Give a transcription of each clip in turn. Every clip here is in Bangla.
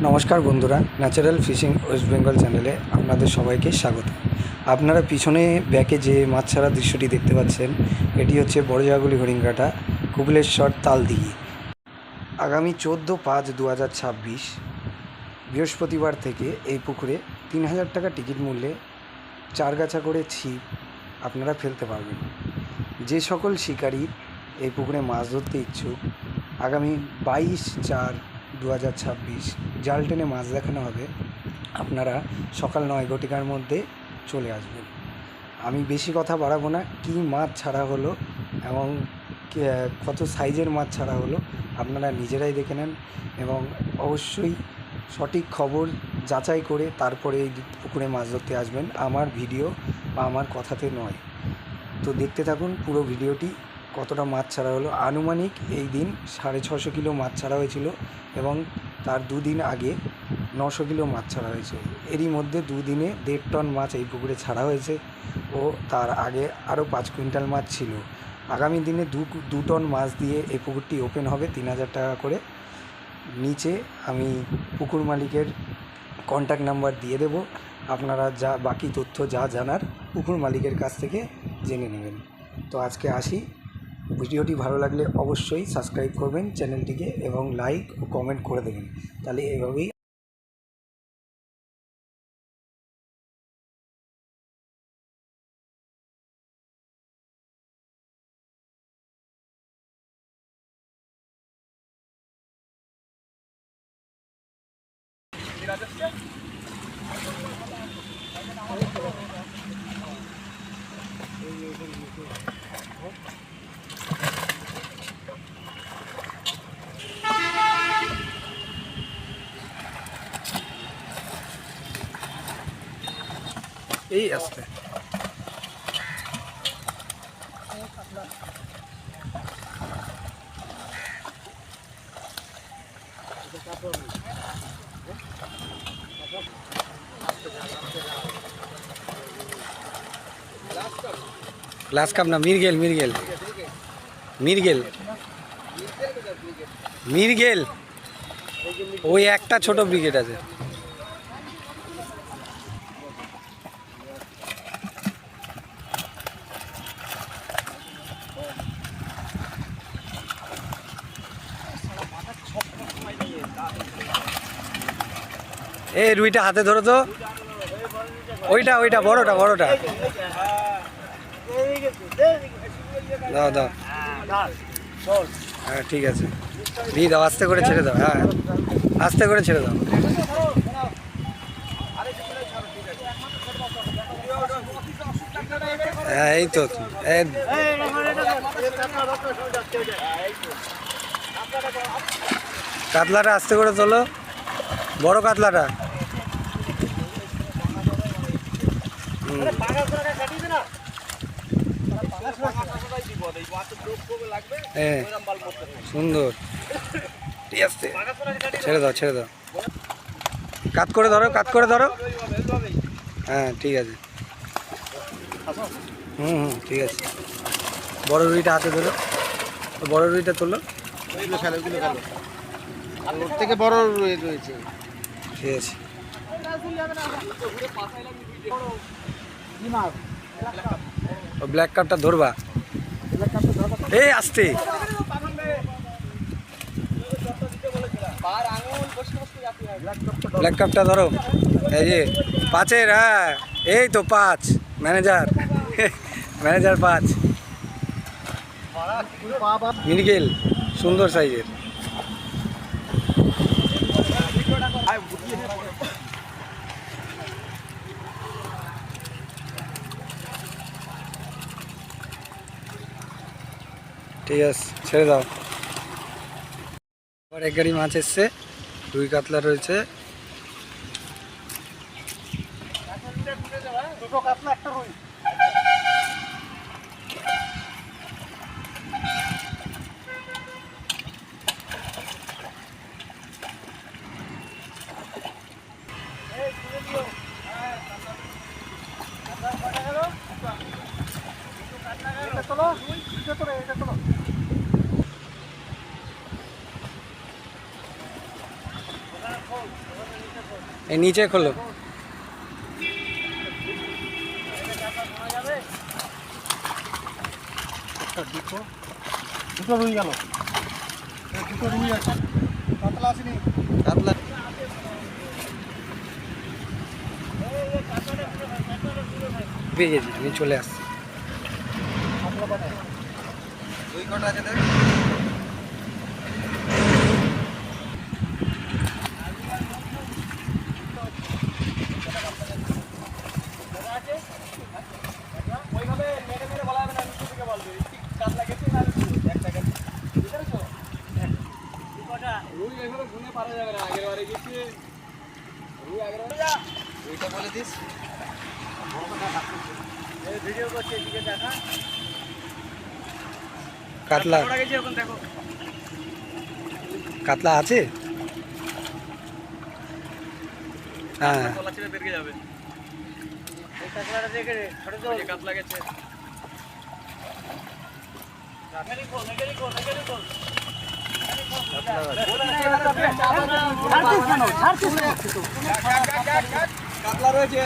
নমস্কার বন্ধুরা, ন্যাচারাল ফিশিং ওয়েস্ট বেঙ্গল চ্যানেলে আপনাদের সবাইকে স্বাগত। আপনারা পিছনে ব্যাকে যে মাছ ছাড়া দৃশ্যটি দেখতে পাচ্ছেন, এটি হচ্ছে বড়জাগুলি হরিণঘাটা কুবলেশ্বর তালদিঘি। আগামী 14/5/2026 বৃহস্পতিবার থেকে এই পুকুরে 3000 টাকা টিকিট মূল্যে 4 গাছা করে ছিপ আপনারা ফেলতে পারবেন। যে সকল শিকারী এই পুকুরে মাছ ধরতে ইচ্ছুক, আগামী 22/4/2026 জাল টেনে মাছ দেখানো হবে। আপনারা সকাল 9 ঘটিকার মধ্যে চলে আসবেন। আমি বেশি কথা বাড়াবো না। কী মাছ ছাড়া হলো এবং কত সাইজের মাছ ছাড়া হলো আপনারা নিজেরাই দেখে নেন এবং অবশ্যই সঠিক খবর যাচাই করে তারপরে এই পুকুরে মাছ ধরতে আসবেন। আমার ভিডিও বা আমার কথাতে নয়। তো দেখতে থাকুন পুরো ভিডিওটি। কতটা মাছ ছাড়া হলো, আনুমানিক এই দিন 650 কিলো মাছ ছাড়া হয়েছিল এবং তার দুদিন আগে 900 কিলো মাছ ছাড়া হয়েছে। এরই মধ্যে দুদিনে 1.5 টন মাছ এই পুকুরে ছাড়া হয়েছে ও তার আগে আরও 5 কুইন্টাল মাছ ছিল। আগামী দিনে 2 টন মাছ দিয়ে এই পুকুরটি ওপেন হবে 3000 টাকা করে। নিচে আমি পুকুর মালিকের কন্ট্যাক্ট নাম্বার দিয়ে দেব, আপনারা যা বাকি তথ্য যা জানার পুকুর মালিকের কাছ থেকে জেনে নেবেন। তো আজকে আসি। ভিডিওটি ভালো লাগলে অবশ্যই সাবস্ক্রাইব করবেন চ্যানেলটিকে এবং লাইক ও কমেন্ট করে দেবেন। তাহলে এভাবেই এই আসতে গ্লাস কাপ না, মিরগেল মিরগেল মিরগেল মিরগেল ওই একটা ছোট ব্রিগেড আছে। এ রুইটা হাতে ধরো তো, ওইটা ওইটা বড়টা বড়টা দাও দাও। হ্যাঁ ঠিক আছে, দিয়ে দাও, আস্তে করে ছেড়ে দাও। হ্যাঁ আস্তে করে ছেড়ে দাও। হ্যাঁ এই তো কাতলাটা আস্তে করে তোলো, বড় কাতলাটা। হ্যাঁ সুন্দর, ঠিক আছে, ছেড়ে দাও ছেড়ে দাও, কাত করে ধরো কাত করে ধরো। হ্যাঁ ঠিক আছে, ঠিক আছে। বড় রুইটা হাতে ধরো, বড় রুইটা তোলো, ওর থেকে বড় রুই রয়েছে। ঠিক আছে। ও ব্ল্যাক কাপটা ধরবা, এই আসতে ব্ল্যাক কাপটা ধরো। এই যে 5-এর, হ্যাঁ এই তো 5 ম্যানেজার ম্যানেজার 5 মিরগেল সুন্দর সাইজের। ঠিক আছে ছেড়ে দাও। আবার এক গাড়ি মাছ এসছে, রুই কাতলা রয়েছে। এই নিচে খোলো। দুটো রুই গেল, দুটো রুই আছে, কাতলা আসেনি, কাতলা পেয়ে গেছি, আমি চলে আসছি। দুই কটা আছে দেখ। রুইটা বলে দিস। কাতলা, কাতলা আছে? হ্যাঁ, কাতলা রয়েছে।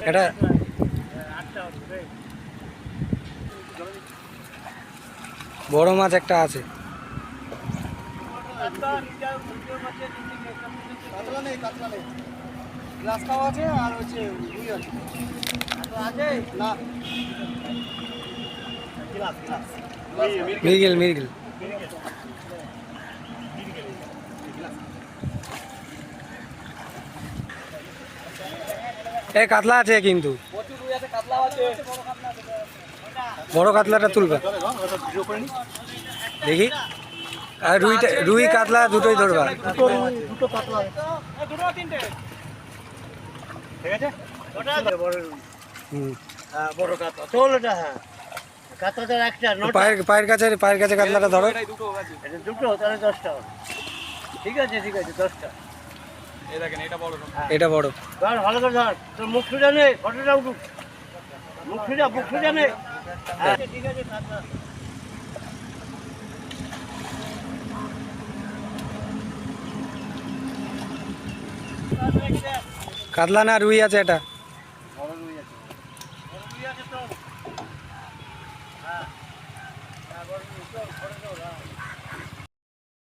এটা বড় মাছ একটা আছে। কাতলা নেই, কাতলা নেই। গ্লাস খাওয়া আছে আর হচ্ছে রুই আছে। আছে না, গ্লাস গ্লাস মৃগেল, মৃগেল। এ কাতলা আছে কিন্তু, প্রচুর রুই আছে, কাতলা আছে। বড় কাতলাটা তুলবা দেখি। আর রুইটা, রুই কাতলা দুটোই ধরবা। দুটো কাতলা, দুটো তিনটে, ঠিক আছে। বড় রুই, হুম। হ্যাঁ বড় কাতলা, চল এটা। হ্যাঁ কাতলাটা একটা, পায়ের কাছে কাতলাটা ধরো। এটা দুটো, তাহলে 10টা। ঠিক আছে ঠিক আছে, 10টা। এই দেখেন, এটা বড়। এটা বড়। ধর ভালো করে ধর, তোর মুখ ছুটে নে, ফটোটা উঠুক। মুখ ছুটে নে। হ্যাঁ ঠিক আছে, কাতলা। কাতলা না রুই আছে এটা?